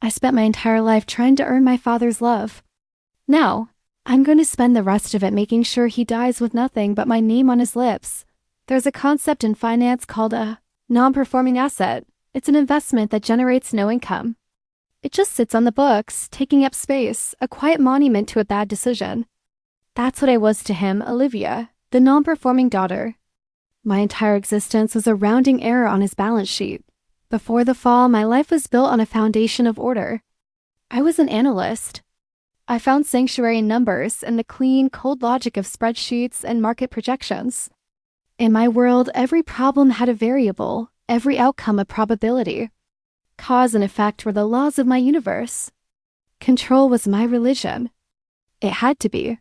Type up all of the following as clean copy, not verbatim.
I spent my entire life trying to earn my father's love. Now, I'm going to spend the rest of it making sure he dies with nothing but my name on his lips. There's a concept in finance called a non-performing asset. It's an investment that generates no income. It just sits on the books, taking up space, a quiet monument to a bad decision. That's what I was to him, Olivia, the non-performing daughter. My entire existence was a rounding error on his balance sheet. Before the fall, my life was built on a foundation of order. I was an analyst. I found sanctuary in numbers and the clean, cold logic of spreadsheets and market projections. In my world, every problem had a variable, every outcome a probability. Cause and effect were the laws of my universe. Control was my religion. It had to be.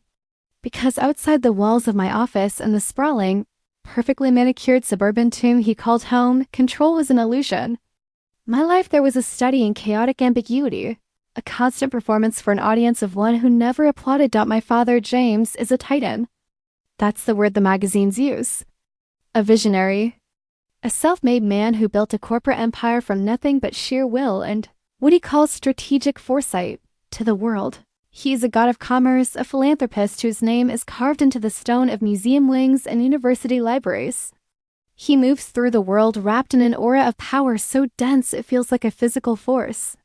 Because outside the walls of my office and the sprawling, perfectly manicured suburban tomb he called home, control was an illusion. My life there was a study in chaotic ambiguity, a constant performance for an audience of one who never applauded. My father, James, is a titan. That's the word the magazines use. A visionary. A self-made man who built a corporate empire from nothing but sheer will and what he calls strategic foresight to the world. He's a god of commerce, a philanthropist whose name is carved into the stone of museum wings and university libraries. He moves through the world wrapped in an aura of power so dense it feels like a physical force.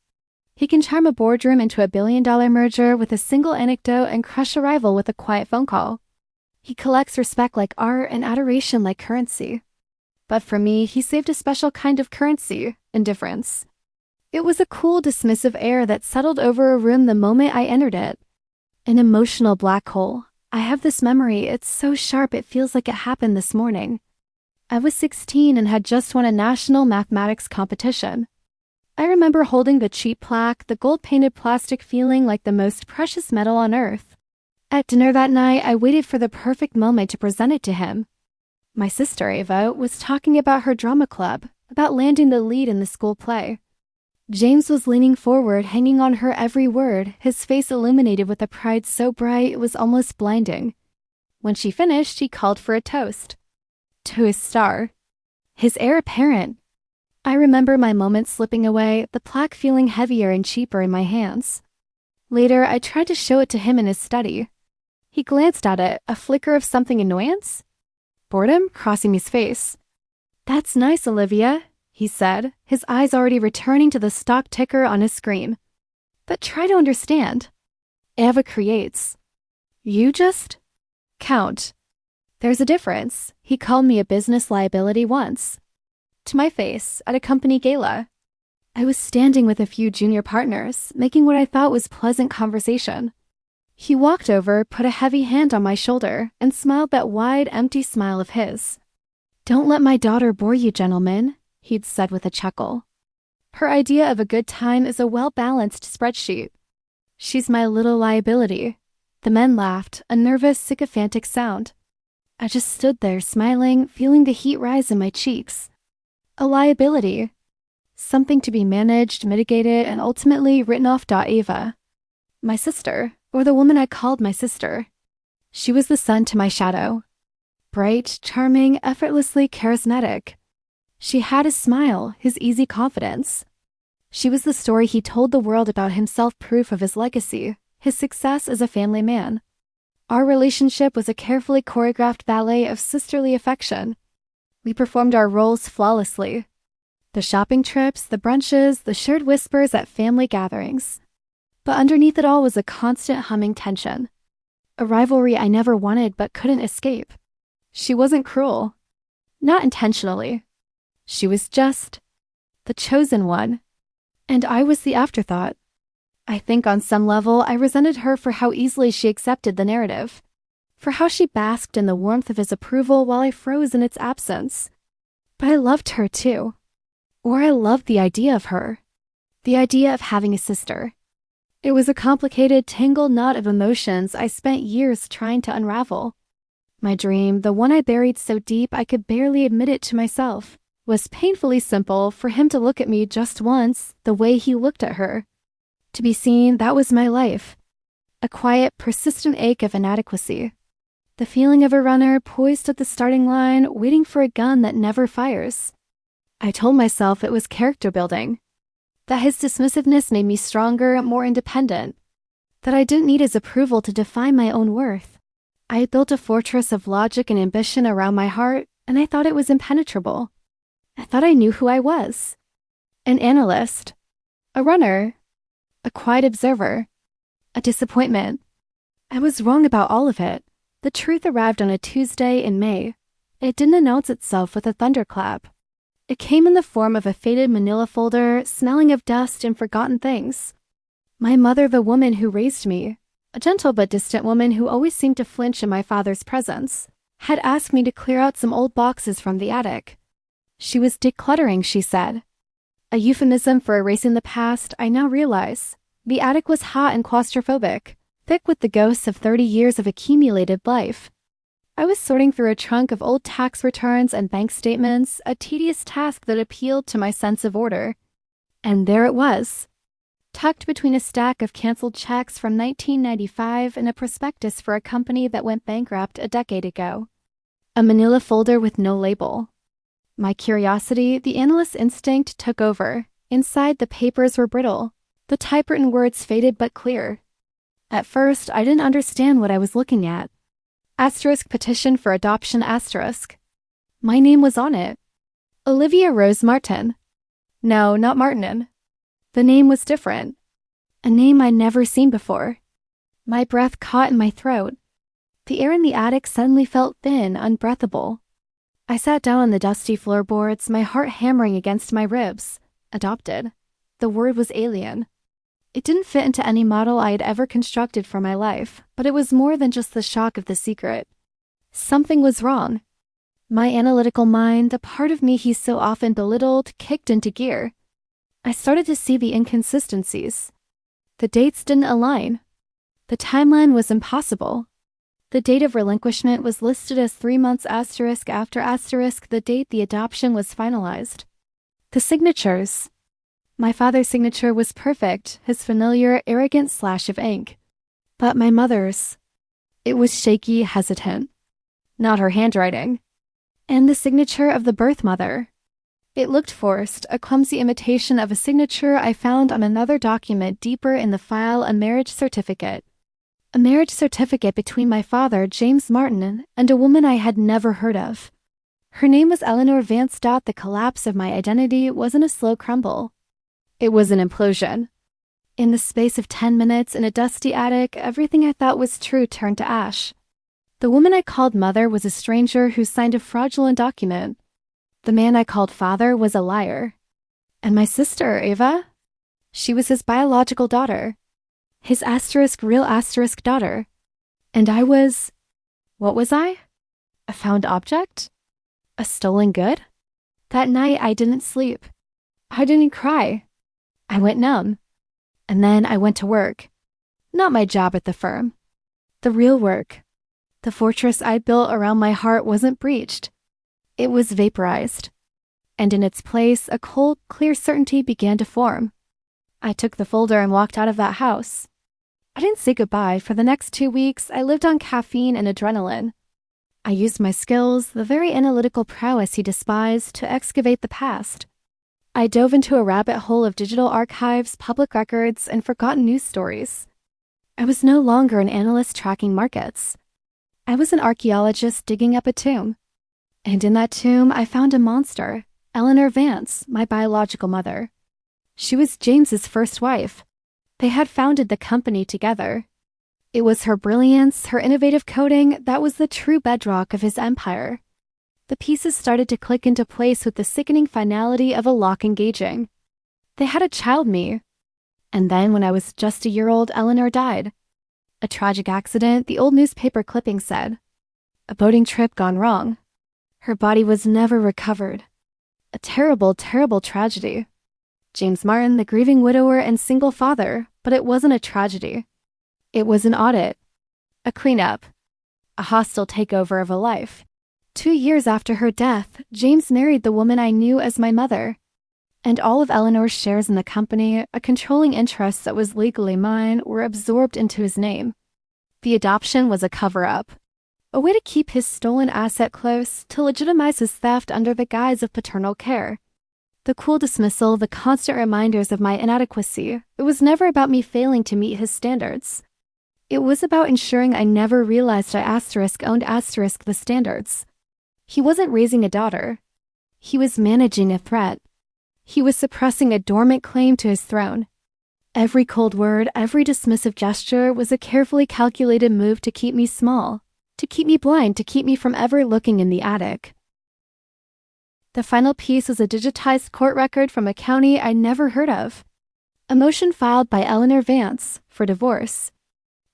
He can charm a boardroom into a billion-dollar merger with a single anecdote and crush a rival with a quiet phone call. He collects respect like art and adoration like currency. But for me, he saved a special kind of currency, indifference. It was a cool, dismissive air that settled over a room the moment I entered it. An emotional black hole. I have this memory, it's so sharp it feels like it happened this morning. I was 16 and had just won a national mathematics competition. I remember holding the cheap plaque, the gold-painted plastic feeling like the most precious metal on earth. At dinner that night, I waited for the perfect moment to present it to him. My sister, Ava, was talking about her drama club, about landing the lead in the school play. James was leaning forward, hanging on her every word, his face illuminated with a pride so bright it was almost blinding. When she finished, he called for a toast. To his star. His heir apparent. I remember my moment slipping away, the plaque feeling heavier and cheaper in my hands. Later, I tried to show it to him in his study. He glanced at it, a flicker of something annoyance? Boredom crossing his face. That's nice, Olivia, he said, his eyes already returning to the stock ticker on his screen. But try to understand. Ava creates. You just count. There's a difference. He called me a business liability once. To my face, at a company gala. I was standing with a few junior partners, making what I thought was pleasant conversation. He walked over, put a heavy hand on my shoulder, and smiled that wide, empty smile of his. Don't let my daughter bore you, gentlemen, he'd said with a chuckle. Her idea of a good time is a well-balanced spreadsheet. She's my little liability. The men laughed, a nervous, sycophantic sound. I just stood there, smiling, feeling the heat rise in my cheeks. A liability. Something to be managed, mitigated, and ultimately written off. Ava. My sister, or the woman I called my sister. She was the sun to my shadow. Bright, charming, effortlessly charismatic. She had his smile, his easy confidence. She was the story he told the world about himself, proof of his legacy, his success as a family man. Our relationship was a carefully choreographed ballet of sisterly affection. We performed our roles flawlessly. The shopping trips, the brunches, the shared whispers at family gatherings. But underneath it all was a constant humming tension. A rivalry I never wanted but couldn't escape. She wasn't cruel. Not intentionally. She was just the chosen one. And I was the afterthought. I think on some level I resented her for how easily she accepted the narrative. For how she basked in the warmth of his approval while I froze in its absence. But I loved her too. Or I loved the idea of her. The idea of having a sister. It was a complicated, tangled knot of emotions I spent years trying to unravel. My dream, the one I buried so deep I could barely admit it to myself, was painfully simple for him to look at me just once, the way he looked at her. To be seen, that was my life. A quiet, persistent ache of inadequacy. The feeling of a runner poised at the starting line, waiting for a gun that never fires. I told myself it was character building. That his dismissiveness made me stronger, more independent. That I didn't need his approval to define my own worth. I had built a fortress of logic and ambition around my heart, and I thought it was impenetrable. I thought I knew who I was. An analyst. A runner. A quiet observer. A disappointment. I was wrong about all of it. The truth arrived on a Tuesday in May. It didn't announce itself with a thunderclap. It came in the form of a faded manila folder, smelling of dust and forgotten things. My mother, the woman who raised me, a gentle but distant woman who always seemed to flinch in my father's presence, had asked me to clear out some old boxes from the attic. She was decluttering, she said. A euphemism for erasing the past, I now realize. The attic was hot and claustrophobic, thick with the ghosts of 30 years of accumulated life. I was sorting through a trunk of old tax returns and bank statements, a tedious task that appealed to my sense of order. And there it was, tucked between a stack of canceled checks from 1995 and a prospectus for a company that went bankrupt a decade ago. A manila folder with no label. My curiosity, the analyst's instinct, took over. Inside, the papers were brittle. The typewritten words faded but clear. At first, I didn't understand what I was looking at. Asterisk petition for adoption asterisk. My name was on it. Olivia Rose Martin. No, not Martinin. The name was different. A name I'd never seen before. My breath caught in my throat. The air in the attic suddenly felt thin, unbreathable. I sat down on the dusty floorboards, my heart hammering against my ribs. Adopted. The word was alien. It didn't fit into any model I had ever constructed for my life, but it was more than just the shock of the secret. Something was wrong. My analytical mind, the part of me he so often belittled, kicked into gear. I started to see the inconsistencies. The dates didn't align. The timeline was impossible. The date of relinquishment was listed as 3 months asterisk after asterisk the date the adoption was finalized. The signatures. My father's signature was perfect, his familiar, arrogant slash of ink. But my mother's. It was shaky, hesitant. Not her handwriting. And the signature of the birth mother. It looked forced, a clumsy imitation of a signature I found on another document deeper in the file, a marriage certificate. A marriage certificate between my father, James Martin, and a woman I had never heard of. Her name was Eleanor Vance. The collapse of my identity wasn't a slow crumble. It was an implosion. In the space of 10 minutes in a dusty attic, everything I thought was true turned to ash. The woman I called mother was a stranger who signed a fraudulent document. The man I called father was a liar. And my sister, Ava? She was his biological daughter. His asterisk real asterisk daughter. And I was... what was I? A found object? A stolen good? That night I didn't sleep. I didn't cry. I went numb. And then I went to work. Not my job at the firm. The real work. The fortress I built around my heart wasn't breached. It was vaporized. And in its place, a cold, clear certainty began to form. I took the folder and walked out of that house. I didn't say goodbye. For the next 2 weeks, I lived on caffeine and adrenaline. I used my skills, the very analytical prowess he despised, to excavate the past. I dove into a rabbit hole of digital archives, public records, and forgotten news stories. I was no longer an analyst tracking markets. I was an archaeologist digging up a tomb. And in that tomb, I found a monster, Eleanor Vance, my biological mother. She was James's first wife. They had founded the company together. It was her brilliance, her innovative coding, that was the true bedrock of his empire. The pieces started to click into place with the sickening finality of a lock engaging. They had a child, me. And then, when I was just a year old, Eleanor died. A tragic accident, the old newspaper clipping said. A boating trip gone wrong. Her body was never recovered. A terrible, terrible tragedy. James Martin, the grieving widower and single father, but it wasn't a tragedy. It was an audit. A cleanup. A hostile takeover of a life. 2 years after her death, James married the woman I knew as my mother. And all of Eleanor's shares in the company, a controlling interest that was legally mine, were absorbed into his name. The adoption was a cover-up. A way to keep his stolen asset close, to legitimize his theft under the guise of paternal care. The cool dismissal, the constant reminders of my inadequacy. It was never about me failing to meet his standards. It was about ensuring I never realized I owned the standards. He wasn't raising a daughter. He was managing a threat. He was suppressing a dormant claim to his throne. Every cold word, every dismissive gesture was a carefully calculated move to keep me small, to keep me blind, to keep me from ever looking in the attic. The final piece was a digitized court record from a county I never heard of. A motion filed by Eleanor Vance for divorce,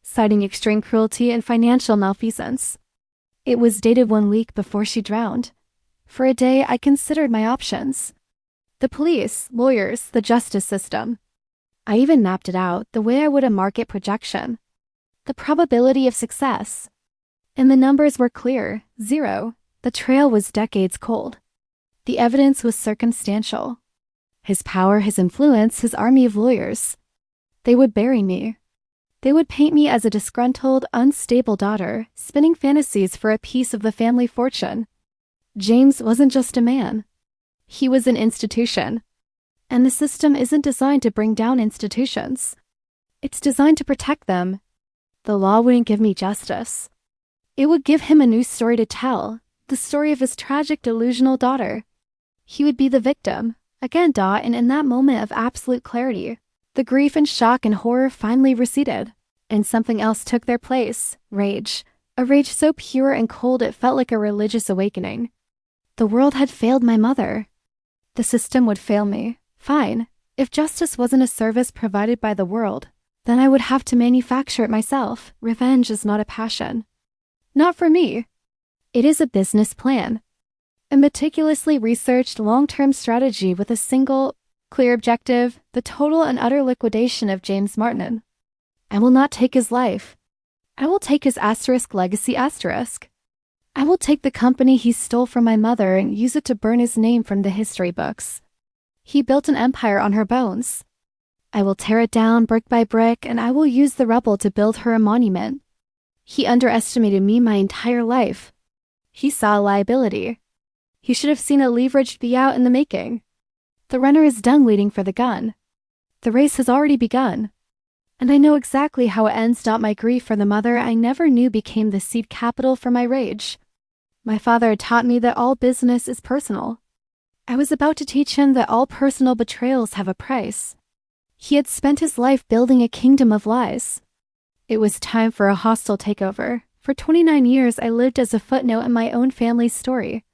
citing extreme cruelty and financial malfeasance. It was dated 1 week before she drowned. For a day, I considered my options. The police, lawyers, the justice system. I even mapped it out the way I would a market projection. The probability of success. And the numbers were clear, 0. The trail was decades cold. The evidence was circumstantial. His power, his influence, his army of lawyers. They would bury me. They would paint me as a disgruntled, unstable daughter, spinning fantasies for a piece of the family fortune. James wasn't just a man. He was an institution. And the system isn't designed to bring down institutions. It's designed to protect them. The law wouldn't give me justice. It would give him a new story to tell, the story of his tragic, delusional daughter. He would be the victim, again, and in that moment of absolute clarity, the grief and shock and horror finally receded, and something else took their place, rage. A rage so pure and cold it felt like a religious awakening. The world had failed my mother. The system would fail me. Fine. If justice wasn't a service provided by the world, then I would have to manufacture it myself. Revenge is not a passion. Not for me. It is a business plan. A meticulously researched long-term strategy with a single, clear objective, the total and utter liquidation of James Martin. I will not take his life. I will take his legacy. I will take the company he stole from my mother and use it to burn his name from the history books. He built an empire on her bones. I will tear it down brick by brick, and I will use the rubble to build her a monument. He underestimated me my entire life. He saw a liability. He should have seen a leveraged payout in the making. The runner is done waiting for the gun. The race has already begun. And I know exactly how it ends. My grief for the mother I never knew became the seed capital for my rage. My father had taught me that all business is personal. I was about to teach him that all personal betrayals have a price. He had spent his life building a kingdom of lies. It was time for a hostile takeover. For 29 years, I lived as a footnote in my own family's story.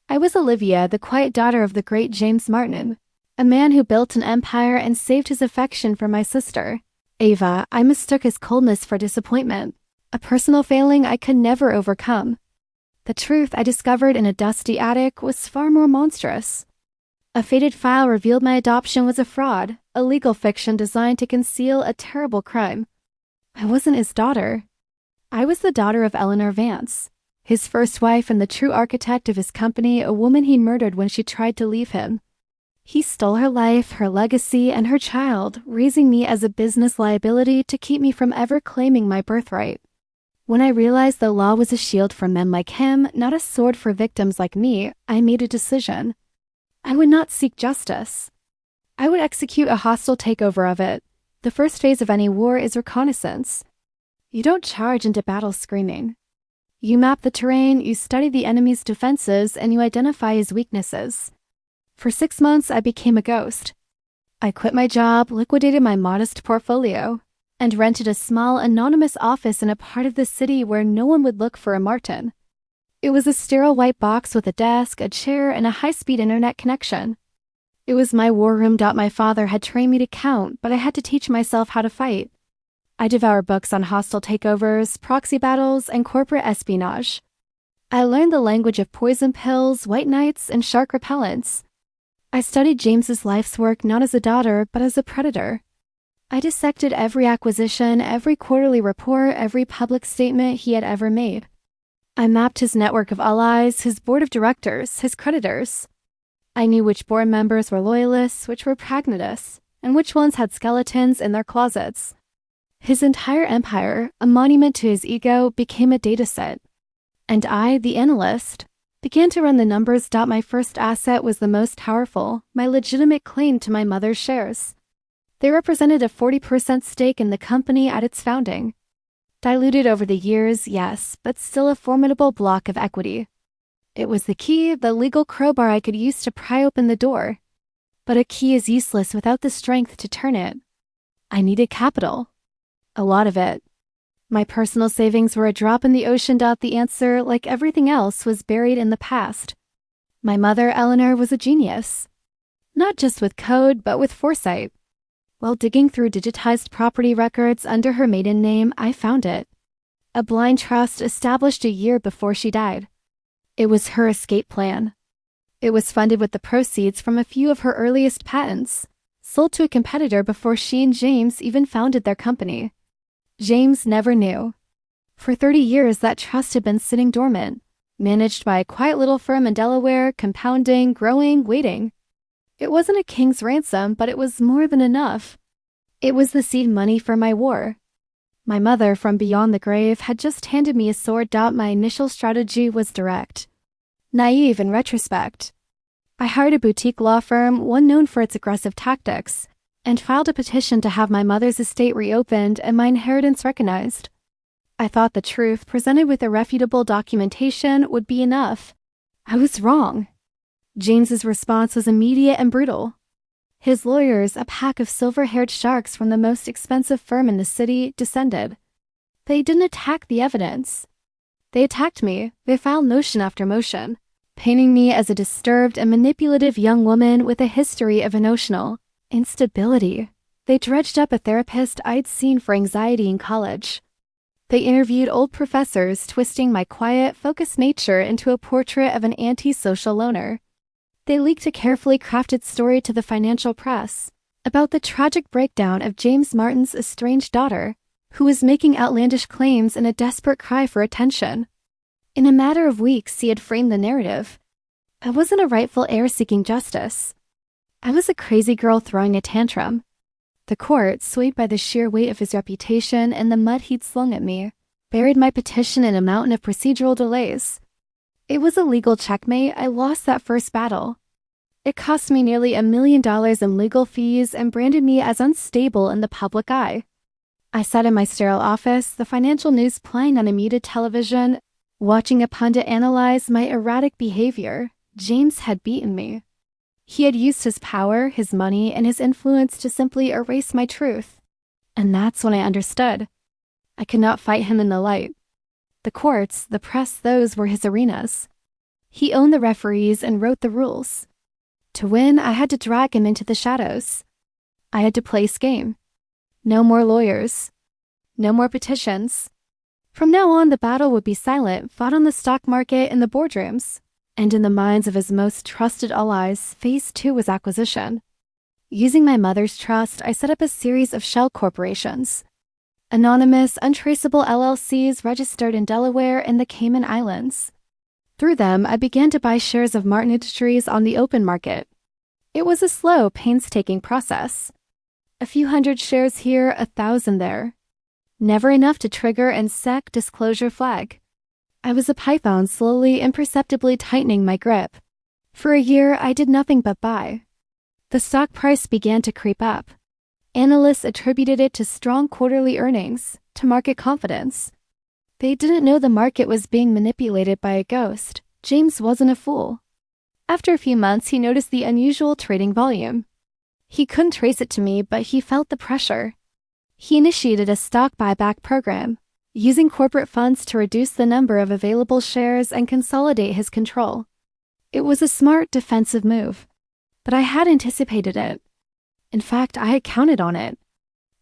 I was Olivia, the quiet daughter of the great James Martin, a man who built an empire and saved his affection for my sister. Ava, I mistook his coldness for disappointment, a personal failing I could never overcome. The truth I discovered in a dusty attic was far more monstrous. A faded file revealed my adoption was a fraud, a legal fiction designed to conceal a terrible crime. I wasn't his daughter. I was the daughter of Eleanor Vance, his first wife and the true architect of his company, a woman he murdered when she tried to leave him. He stole her life, her legacy, and her child, raising me as a business liability to keep me from ever claiming my birthright. When I realized the law was a shield for men like him, not a sword for victims like me, I made a decision. I would not seek justice. I would execute a hostile takeover of it. The first phase of any war is reconnaissance. You don't charge into battle screaming. You map the terrain, you study the enemy's defenses, and you identify his weaknesses. For 6 months, I became a ghost. I quit my job, liquidated my modest portfolio, and rented a small, anonymous office in a part of the city where no one would look for a Martin. It was a sterile white box with a desk, a chair, and a high-speed internet connection. It was my war room. My father had trained me to count, but I had to teach myself how to fight. I devoured books on hostile takeovers, proxy battles, and corporate espionage. I learned the language of poison pills, white knights, and shark repellents. I studied James's life's work not as a daughter, but as a predator. I dissected every acquisition, every quarterly report, every public statement he had ever made. I mapped his network of allies, his board of directors, his creditors. I knew which board members were loyalists, which were pragmatists, and which ones had skeletons in their closets. His entire empire, a monument to his ego, became a dataset. And I, the analyst, Began to run the numbers. My first asset was the most powerful, my legitimate claim to my mother's shares. They represented a 40% stake in the company at its founding. Diluted over the years, yes, but still a formidable block of equity. It was the key, the legal crowbar I could use to pry open the door. But a key is useless without the strength to turn it. I needed capital. A lot of it. My personal savings were a drop in the ocean. The answer, like everything else, was buried in the past. My mother, Eleanor, was a genius. Not just with code, but with foresight. While digging through digitized property records under her maiden name, I found it. A blind trust established a year before she died. It was her escape plan. It was funded with the proceeds from a few of her earliest patents, sold to a competitor before she and James even founded their company. James never knew. For 30 years, that trust had been sitting dormant, managed by a quiet little firm in Delaware, compounding, growing, waiting. It wasn't a king's ransom, but it was more than enough. It was the seed money for my war. My mother, from beyond the grave, had just handed me a sword. My initial strategy was direct. Naive in retrospect. I hired a boutique law firm, one known for its aggressive tactics, and filed a petition to have my mother's estate reopened and my inheritance recognized. I thought the truth, presented with irrefutable documentation, would be enough. I was wrong. James's response was immediate and brutal. His lawyers, a pack of silver-haired sharks from the most expensive firm in the city, descended. They didn't attack the evidence. They attacked me. They filed motion after motion, painting me as a disturbed and manipulative young woman with a history of emotional instability. They dredged up a therapist I'd seen for anxiety in college. They interviewed old professors, twisting my quiet, focused nature into a portrait of an antisocial loner. They leaked a carefully crafted story to the financial press about the tragic breakdown of James Martin's estranged daughter, who was making outlandish claims in a desperate cry for attention. In a matter of weeks, he had framed the narrative. I wasn't a rightful heir seeking justice. I was a crazy girl throwing a tantrum. The court, swayed by the sheer weight of his reputation and the mud he'd slung at me, buried my petition in a mountain of procedural delays. It was a legal checkmate. I lost that first battle. It cost me nearly $1 million in legal fees and branded me as unstable in the public eye. I sat in my sterile office, the financial news playing on a muted television, watching a pundit analyze my erratic behavior. James had beaten me. He had used his power, his money, and his influence to simply erase my truth. And that's when I understood. I could not fight him in the light. The courts, the press, those were his arenas. He owned the referees and wrote the rules. To win, I had to drag him into the shadows. I had to place game. No more lawyers. No more petitions. From now on, the battle would be silent, fought on the stock market in the boardrooms. And in the minds of his most trusted allies, phase 2 was acquisition. Using my mother's trust, I set up a series of shell corporations. Anonymous, untraceable LLCs registered in Delaware and the Cayman Islands. Through them, I began to buy shares of Martin Industries on the open market. It was a slow, painstaking process. A few hundred shares here, 1,000 there. Never enough to trigger an SEC disclosure flag. I was a python, slowly, imperceptibly tightening my grip. For a year, I did nothing but buy. The stock price began to creep up. Analysts attributed it to strong quarterly earnings, to market confidence. They didn't know the market was being manipulated by a ghost. James wasn't a fool. After a few months, he noticed the unusual trading volume. He couldn't trace it to me, but he felt the pressure. He initiated a stock buyback program, using corporate funds to reduce the number of available shares and consolidate his control. It was a smart defensive move, but I had anticipated it. In fact, I had counted on it.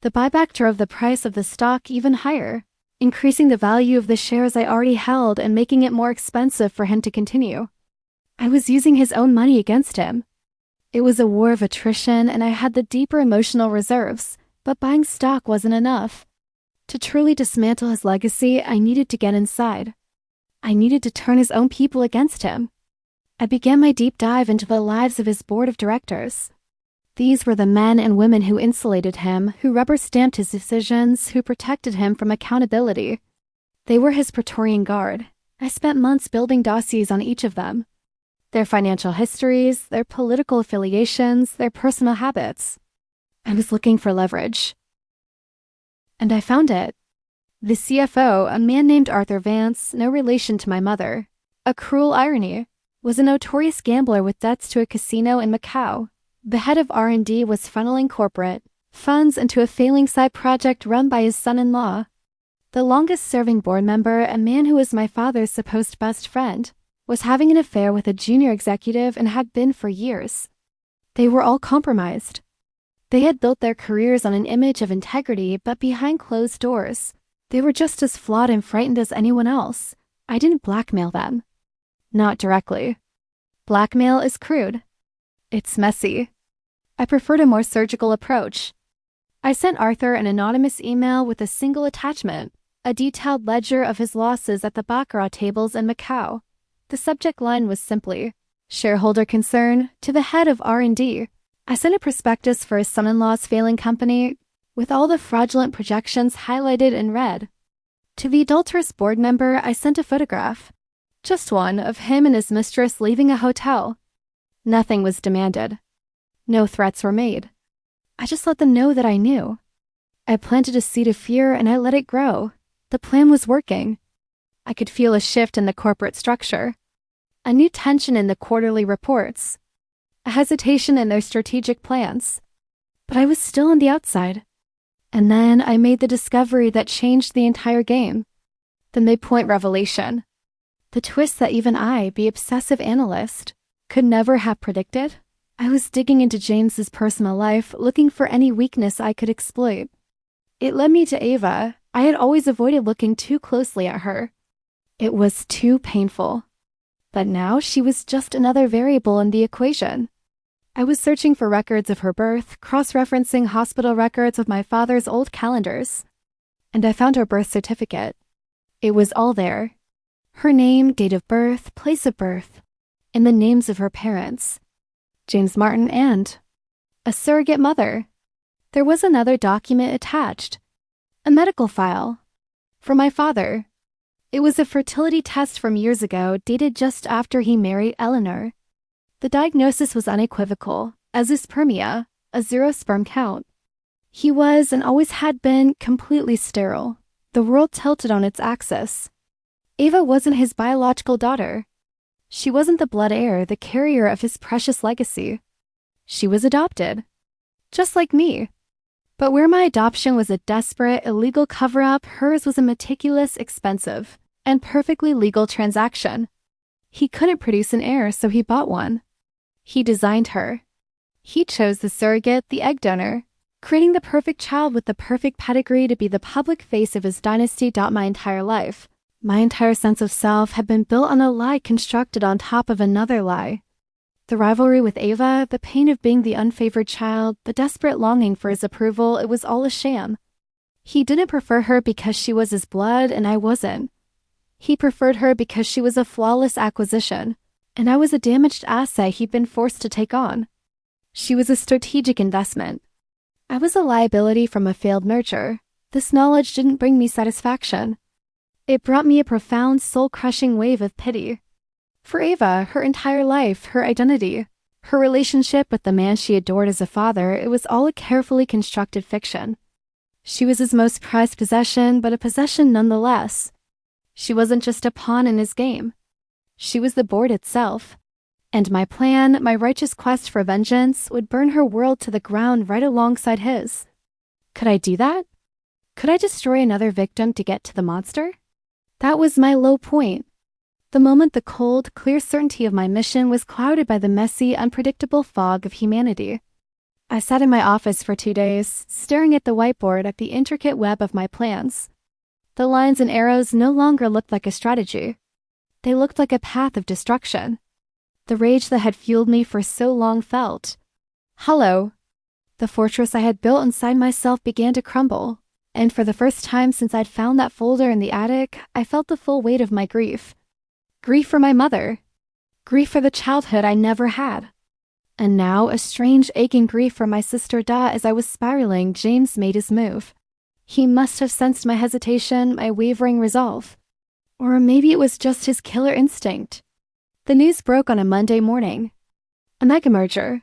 The buyback drove the price of the stock even higher, increasing the value of the shares I already held and making it more expensive for him to continue. I was using his own money against him. It was a war of attrition, and I had the deeper emotional reserves, but buying stock wasn't enough. To truly dismantle his legacy, I needed to get inside. I needed to turn his own people against him. I began my deep dive into the lives of his board of directors. These were the men and women who insulated him, who rubber-stamped his decisions, who protected him from accountability. They were his Praetorian Guard, I spent months building dossiers on each of them. Their financial histories, their political affiliations, their personal habits. I was looking for leverage. And I found it. The CFO, a man named Arthur Vance, no relation to my mother, a cruel irony, was a notorious gambler with debts to a casino in Macau. The head of R&D was funneling corporate funds into a failing side project run by his son-in-law. The longest-serving board member, a man who was my father's supposed best friend, was having an affair with a junior executive and had been for years. They were all compromised. They had built their careers on an image of integrity, but behind closed doors, they were just as flawed and frightened as anyone else. I didn't blackmail them. Not directly. Blackmail is crude. It's messy. I preferred a more surgical approach. I sent Arthur an anonymous email with a single attachment, a detailed ledger of his losses at the baccarat tables in Macau. The subject line was simply, shareholder concern, to the head of R&D. I sent a prospectus for his son-in-law's failing company, with all the fraudulent projections highlighted in red. To the adulterous board member, I sent a photograph. Just one, of him and his mistress leaving a hotel. Nothing was demanded. No threats were made. I just let them know that I knew. I planted a seed of fear and I let it grow. The plan was working. I could feel a shift in the corporate structure. A new tension in the quarterly reports. A hesitation in their strategic plans. But I was still on the outside. And then I made the discovery that changed the entire game. The midpoint revelation. The twist that even I, the obsessive analyst, could never have predicted. I was digging into James's personal life, looking for any weakness I could exploit. It led me to Ava. I had always avoided looking too closely at her. It was too painful. But now she was just another variable in the equation. I was searching for records of her birth, cross-referencing hospital records with my father's old calendars. And I found her birth certificate. It was all there. Her name, date of birth, place of birth, and the names of her parents. James Martin and a surrogate mother. There was another document attached. A medical file. For my father. It was a fertility test from years ago, dated just after he married Eleanor. The diagnosis was unequivocal, azoospermia, a 0 sperm count. He was, and always had been, completely sterile. The world tilted on its axis. Ava wasn't his biological daughter. She wasn't the blood heir, the carrier of his precious legacy. She was adopted. Just like me. But where my adoption was a desperate, illegal cover-up, hers was a meticulous, expensive, and perfectly legal transaction. He couldn't produce an heir, so he bought one. He designed her. He chose the surrogate, the egg donor, creating the perfect child with the perfect pedigree to be the public face of his dynasty. My entire life, my entire sense of self had been built on a lie constructed on top of another lie. The rivalry with Ava, the pain of being the unfavored child, the desperate longing for his approval, it was all a sham. He didn't prefer her because she was his blood and I wasn't. He preferred her because she was a flawless acquisition, and I was a damaged asset he'd been forced to take on. She was a strategic investment. I was a liability from a failed merger. This knowledge didn't bring me satisfaction. It brought me a profound, soul-crushing wave of pity. For Ava, her entire life, her identity, her relationship with the man she adored as a father, it was all a carefully constructed fiction. She was his most prized possession, but a possession nonetheless. She wasn't just a pawn in his game. She was the board itself. And my plan, my righteous quest for vengeance, would burn her world to the ground right alongside his. Could I do that? Could I destroy another victim to get to the monster? That was my low point. The moment the cold, clear certainty of my mission was clouded by the messy, unpredictable fog of humanity. I sat in my office for 2 days, staring at the whiteboard at the intricate web of my plans. The lines and arrows no longer looked like a strategy. They looked like a path of destruction. The rage that had fueled me for so long felt hollow. The fortress I had built inside myself began to crumble, and for the first time since I'd found that folder in the attic, I felt the full weight of my grief. Grief for my mother. Grief for the childhood I never had. And now a strange, aching grief for my sister Da. As I was spiraling, James made his move. He must have sensed my hesitation, my wavering resolve. Or maybe it was just his killer instinct. The news broke on a Monday morning. A mega merger.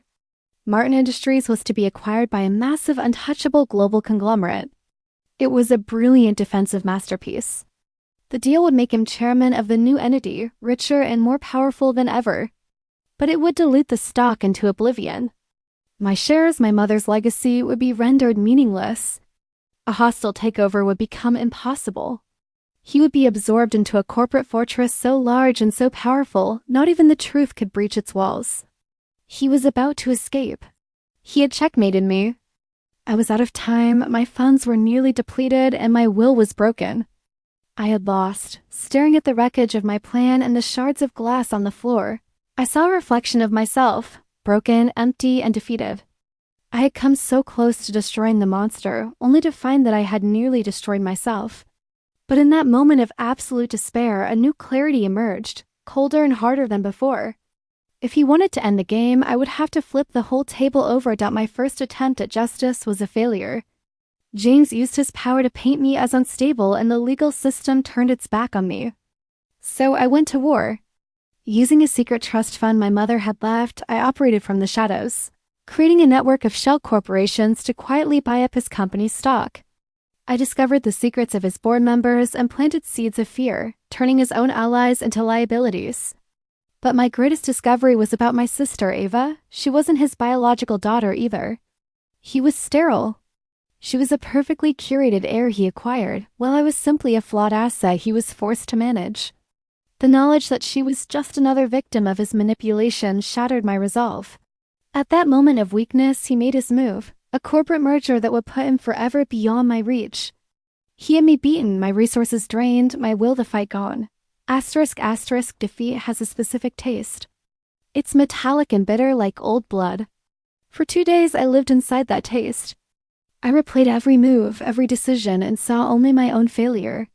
Martin Industries was to be acquired by a massive, untouchable global conglomerate. It was a brilliant defensive masterpiece. The deal would make him chairman of the new entity, richer and more powerful than ever. But it would dilute the stock into oblivion. My shares, my mother's legacy, would be rendered meaningless. A hostile takeover would become impossible. He would be absorbed into a corporate fortress so large and so powerful, not even the truth could breach its walls. He was about to escape. He had checkmated me. I was out of time, my funds were nearly depleted, and my will was broken. I had lost. Staring at the wreckage of my plan and the shards of glass on the floor, I saw a reflection of myself, broken, empty, and defeated. I had come so close to destroying the monster, only to find that I had nearly destroyed myself. But in that moment of absolute despair, a new clarity emerged, colder and harder than before. If he wanted to end the game, I would have to flip the whole table over. My first attempt at justice was a failure. James used his power to paint me as unstable, and the legal system turned its back on me. So I went to war. Using a secret trust fund my mother had left, I operated from the shadows, creating a network of shell corporations to quietly buy up his company's stock. I discovered the secrets of his board members and planted seeds of fear, turning his own allies into liabilities. But my greatest discovery was about my sister, Ava. She wasn't his biological daughter either. He was sterile. She was a perfectly curated heir he acquired, while I was simply a flawed asset he was forced to manage. The knowledge that she was just another victim of his manipulation shattered my resolve. At that moment of weakness, he made his move, a corporate merger that would put him forever beyond my reach. He had me beaten, my resources drained, my will to fight gone. *** defeat has a specific taste. It's metallic and bitter like old blood. For 2 days I lived inside that taste. I replayed every move, every decision, and saw only my own failure.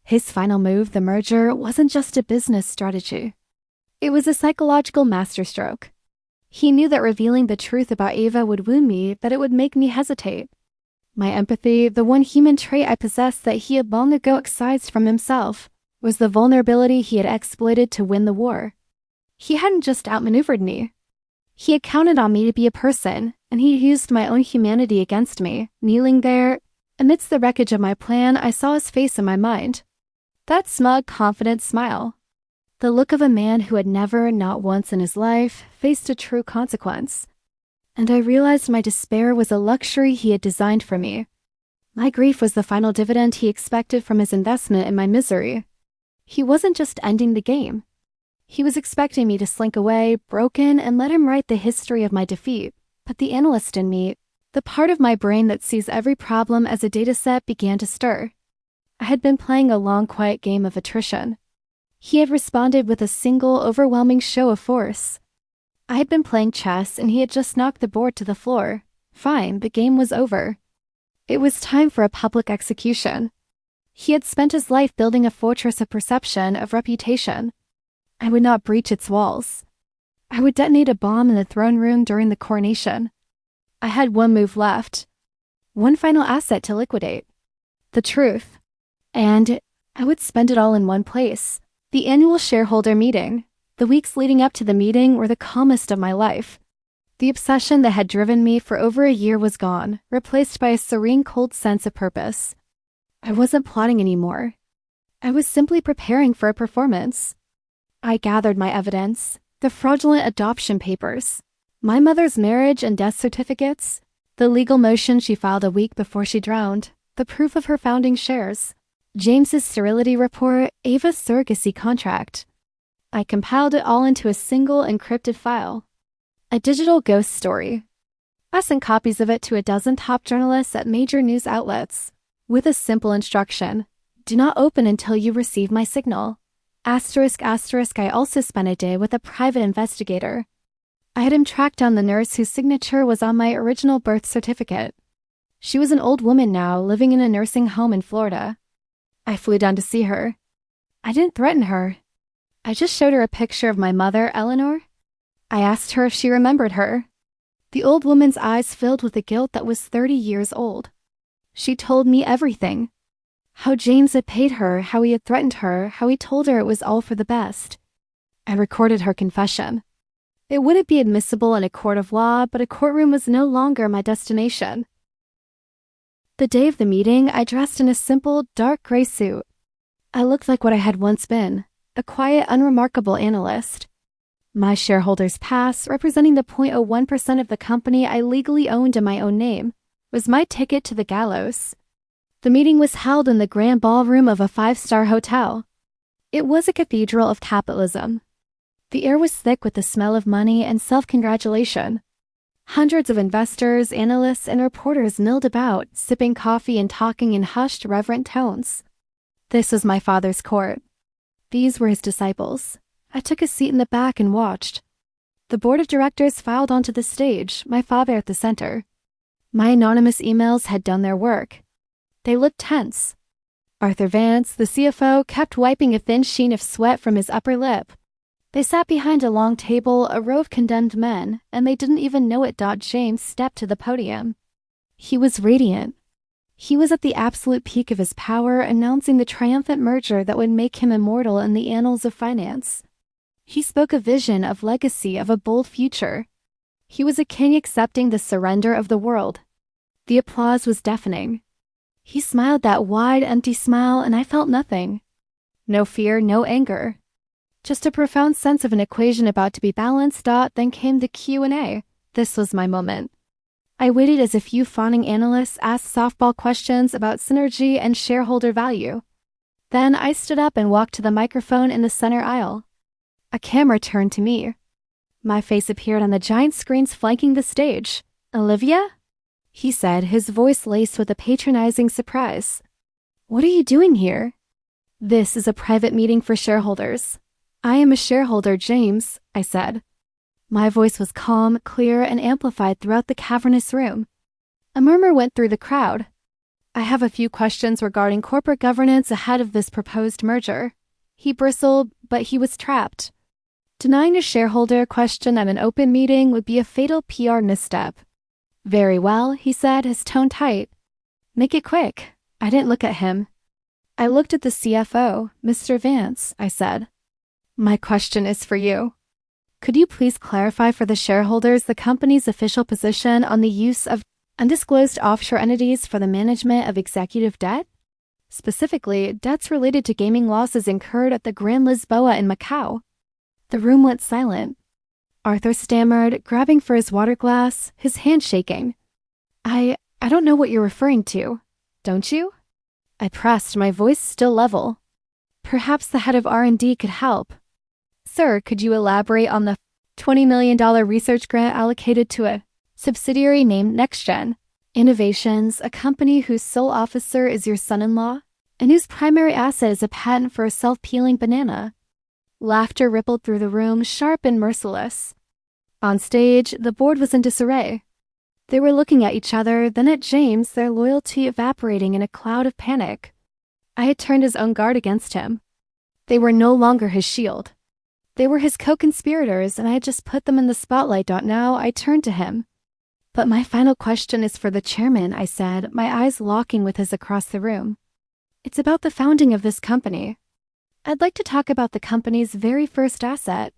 His final move, the merger, wasn't just a business strategy. It was a psychological masterstroke. He knew that revealing the truth about Ava would wound me, that it would make me hesitate. My empathy, the one human trait I possessed that he had long ago excised from himself, was the vulnerability he had exploited to win the war. He hadn't just outmaneuvered me. He had counted on me to be a person, and he used my own humanity against me. Kneeling there, amidst the wreckage of my plan, I saw his face in my mind. That smug, confident smile. The look of a man who had never, not once in his life, faced a true consequence. And I realized my despair was a luxury he had designed for me. My grief was the final dividend he expected from his investment in my misery. He wasn't just ending the game. He was expecting me to slink away, broken, and let him write the history of my defeat. But the analyst in me, the part of my brain that sees every problem as a dataset, began to stir. I had been playing a long, quiet game of attrition. He had responded with a single, overwhelming show of force. I had been playing chess, and he had just knocked the board to the floor. Fine, the game was over. It was time for a public execution. He had spent his life building a fortress of perception, of reputation. I would not breach its walls. I would detonate a bomb in the throne room during the coronation. I had one move left. One final asset to liquidate. The truth. And I would spend it all in one place. The annual shareholder meeting. The weeks leading up to the meeting were the calmest of my life. The obsession that had driven me for over a year was gone, replaced by a serene, cold sense of purpose. I wasn't plotting anymore. I was simply preparing for a performance. I gathered my evidence, the fraudulent adoption papers, my mother's marriage and death certificates, the legal motion she filed a week before she drowned, the proof of her founding shares, James's sterility report, Ava's surrogacy contract. I compiled it all into a single encrypted file. A digital ghost story. I sent copies of it to a dozen top journalists at major news outlets, with a simple instruction: do not open until you receive my signal. ***, I also spent a day with a private investigator. I had him track down the nurse whose signature was on my original birth certificate. She was an old woman now, living in a nursing home in Florida. I flew down to see her. I didn't threaten her. I just showed her a picture of my mother, Eleanor. I asked her if she remembered her. The old woman's eyes filled with a guilt that was 30 years old. She told me everything. How James had paid her, how he had threatened her, how he told her it was all for the best. I recorded her confession. It wouldn't be admissible in a court of law, but a courtroom was no longer my destination. The day of the meeting, I dressed in a simple, dark gray suit. I looked like what I had once been, a quiet, unremarkable analyst. My shareholder's pass, representing the 0.01% of the company I legally owned in my own name, was my ticket to the gallows. The meeting was held in the grand ballroom of a 5-star hotel. It was a cathedral of capitalism. The air was thick with the smell of money and self-congratulation. Hundreds of investors, analysts, and reporters milled about, sipping coffee and talking in hushed, reverent tones. This was my father's court. These were his disciples. I took a seat in the back and watched. The board of directors filed onto the stage, my father at the center. My anonymous emails had done their work. They looked tense. Arthur Vance, the CFO, kept wiping a thin sheen of sweat from his upper lip. They sat behind a long table, a row of condemned men, and they didn't even know it. James stepped to the podium. He was radiant. He was at the absolute peak of his power, announcing the triumphant merger that would make him immortal in the annals of finance. He spoke a vision of legacy, of a bold future. He was a king accepting the surrender of the world. The applause was deafening. He smiled that wide, empty smile, and I felt nothing. No fear, no anger. Just a profound sense of an equation about to be balanced. Then came the Q&A. This was my moment. I waited as a few fawning analysts asked softball questions about synergy and shareholder value. Then I stood up and walked to the microphone in the center aisle. A camera turned to me. My face appeared on the giant screens flanking the stage. "Olivia?" he said, his voice laced with a patronizing surprise. "What are you doing here?" "This is a private meeting for shareholders. I am a shareholder, James," I said. My voice was calm, clear, and amplified throughout the cavernous room. A murmur went through the crowd. "I have a few questions regarding corporate governance ahead of this proposed merger." He bristled, but he was trapped. Denying a shareholder question at an open meeting would be a fatal PR misstep. "Very well," he said, his tone tight. "Make it quick." I didn't look at him. I looked at the CFO, Mr. Vance, I said. "My question is for you. Could you please clarify for the shareholders the company's official position on the use of undisclosed offshore entities for the management of executive debt? Specifically, debts related to gaming losses incurred at the Grand Lisboa in Macau." The room went silent. Arthur stammered, grabbing for his water glass, his hand shaking. I don't know what you're referring to. Don't you?" I pressed, my voice still level. "Perhaps the head of R&D could help." "Sir, could you elaborate on the $20 million research grant allocated to a subsidiary named NextGen Innovations, a company whose sole officer is your son-in-law, and whose primary asset is a patent for a self-peeling banana?" Laughter rippled through the room, sharp and merciless. On stage, the board was in disarray. They were looking at each other, then at James, their loyalty evaporating in a cloud of panic. I had turned his own guard against him. They were no longer his shield. They were his co-conspirators, and I had just put them in the spotlight. Now I turned to him. "But my final question is for the chairman," I said, my eyes locking with his across the room. "It's about the founding of this company. I'd like to talk about the company's very first asset.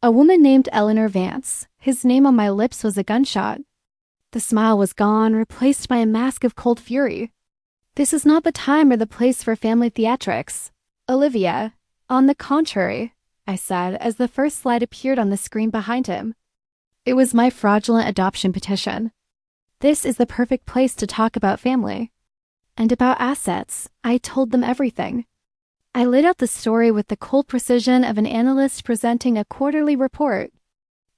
A woman named Eleanor Vance. His name on my lips was a gunshot. The smile was gone, replaced by a mask of cold fury. This is not the time or the place for family theatrics. Olivia, on the contrary," I said as the first slide appeared on the screen behind him. It was my fraudulent adoption petition. "This is the perfect place to talk about family. And about assets." I told them everything. I laid out the story with the cold precision of an analyst presenting a quarterly report.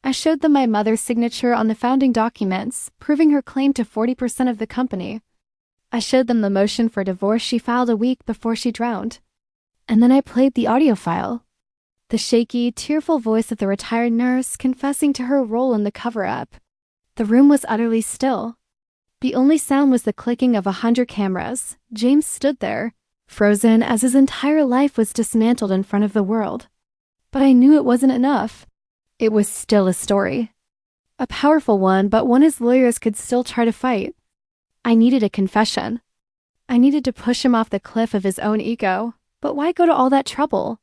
I showed them my mother's signature on the founding documents, proving her claim to 40% of the company. I showed them the motion for divorce she filed a week before she drowned. And then I played the audio file. The shaky, tearful voice of the retired nurse confessing to her role in the cover-up. The room was utterly still. The only sound was the clicking of 100 cameras. James stood there, frozen as his entire life was dismantled in front of the world. But I knew it wasn't enough. It was still a story. A powerful one, but one his lawyers could still try to fight. I needed a confession. I needed to push him off the cliff of his own ego, but why go to all that trouble?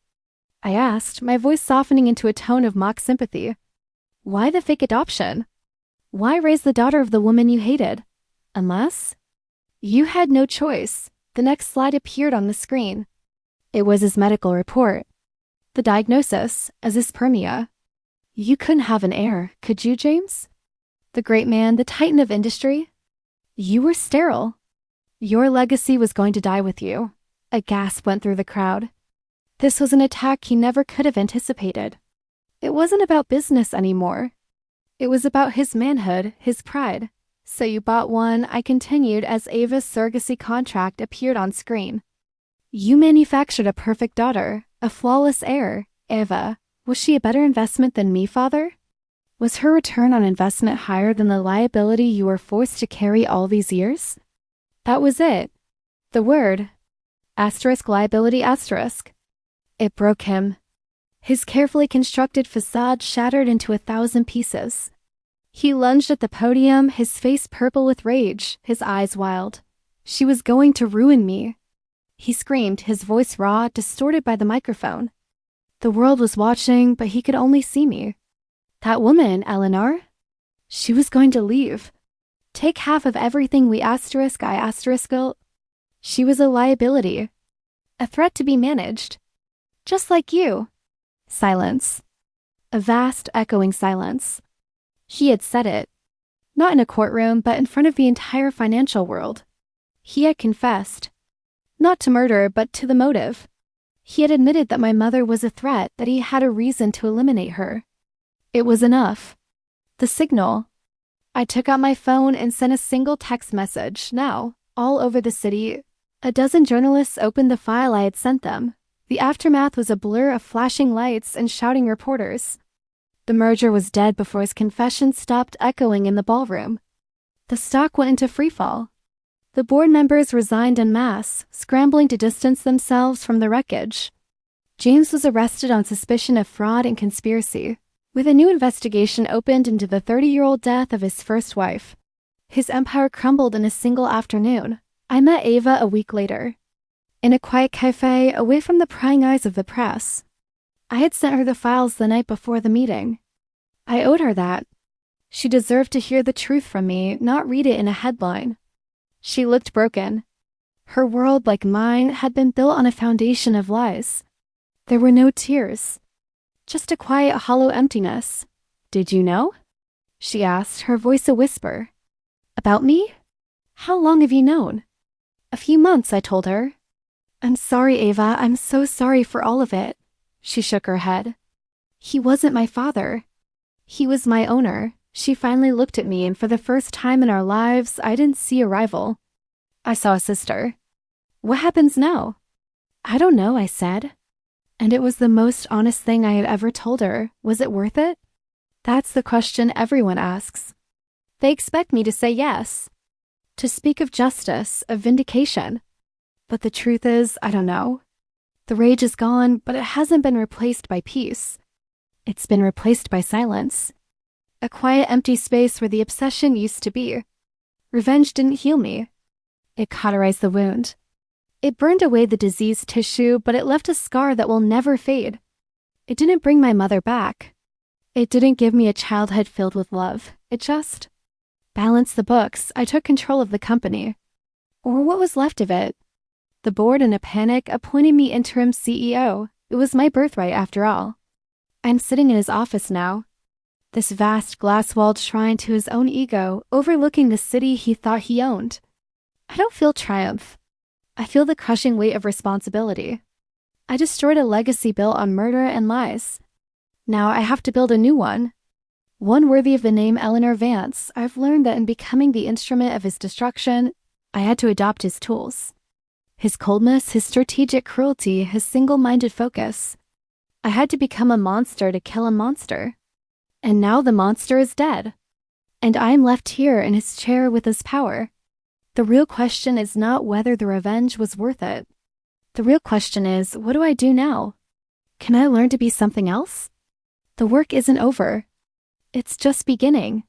I asked, my voice softening into a tone of mock sympathy. Why the fake adoption? Why raise the daughter of the woman you hated? Unless? You had no choice. The next slide appeared on the screen. It was his medical report. The diagnosis, azispermia. You couldn't have an heir, could you, James? The great man, the titan of industry? You were sterile. Your legacy was going to die with you. A gasp went through the crowd. This was an attack he never could have anticipated. It wasn't about business anymore. It was about his manhood, his pride. So you bought one, I continued as Ava's surrogacy contract appeared on screen. You manufactured a perfect daughter, a flawless heir, Ava. Was she a better investment than me, father? Was her return on investment higher than the liability you were forced to carry all these years? That was it. The word. Liability. It broke him. His carefully constructed facade shattered into 1,000 pieces. He lunged at the podium, his face purple with rage, his eyes wild. She was going to ruin me. He screamed, his voice raw, distorted by the microphone. The world was watching, but he could only see me. That woman, Eleanor? She was going to leave. Take half of everything we built. She was a liability. A threat to be managed. Just like you. Silence. A vast, echoing silence. He had said it. Not in a courtroom, but in front of the entire financial world. He had confessed. Not to murder, but to the motive. He had admitted that my mother was a threat, that he had a reason to eliminate her. It was enough. The signal. I took out my phone and sent a single text message. Now, all over the city, a dozen journalists opened the file I had sent them. The aftermath was a blur of flashing lights and shouting reporters. The merger was dead before his confession stopped echoing in the ballroom. The stock went into freefall. The board members resigned en masse, scrambling to distance themselves from the wreckage. James was arrested on suspicion of fraud and conspiracy, with a new investigation opened into the 30-year-old death of his first wife. His empire crumbled in a single afternoon. I met Ava a week later. In a quiet cafe, away from the prying eyes of the press. I had sent her the files the night before the meeting. I owed her that. She deserved to hear the truth from me, not read it in a headline. She looked broken. Her world, like mine, had been built on a foundation of lies. There were no tears. Just a quiet, hollow emptiness. Did you know? She asked, her voice a whisper. About me? How long have you known? A few months, I told her. I'm sorry, Ava. I'm so sorry for all of it. She shook her head. He wasn't my father. He was my owner. She finally looked at me, and for the first time in our lives, I didn't see a rival. I saw a sister. What happens now? I don't know, I said. And it was the most honest thing I had ever told her. Was it worth it? That's the question everyone asks. They expect me to say yes. To speak of justice, of vindication. But the truth is, I don't know. The rage is gone, but it hasn't been replaced by peace. It's been replaced by silence. A quiet, empty space where the obsession used to be. Revenge didn't heal me. It cauterized the wound. It burned away the diseased tissue, but it left a scar that will never fade. It didn't bring my mother back. It didn't give me a childhood filled with love. It just balanced the books. I took control of the company. Or what was left of it. The board, in a panic, appointed me interim CEO. It was my birthright, after all. I'm sitting in his office now. This vast, glass-walled shrine to his own ego, overlooking the city he thought he owned. I don't feel triumph. I feel the crushing weight of responsibility. I destroyed a legacy built on murder and lies. Now I have to build a new one. One worthy of the name Eleanor Vance. I've learned that in becoming the instrument of his destruction, I had to adopt his tools. His coldness, his strategic cruelty, his single-minded focus. I had to become a monster to kill a monster. And now the monster is dead. And I am left here in his chair with his power. The real question is not whether the revenge was worth it. The real question is, what do I do now? Can I learn to be something else? The work isn't over. It's just beginning.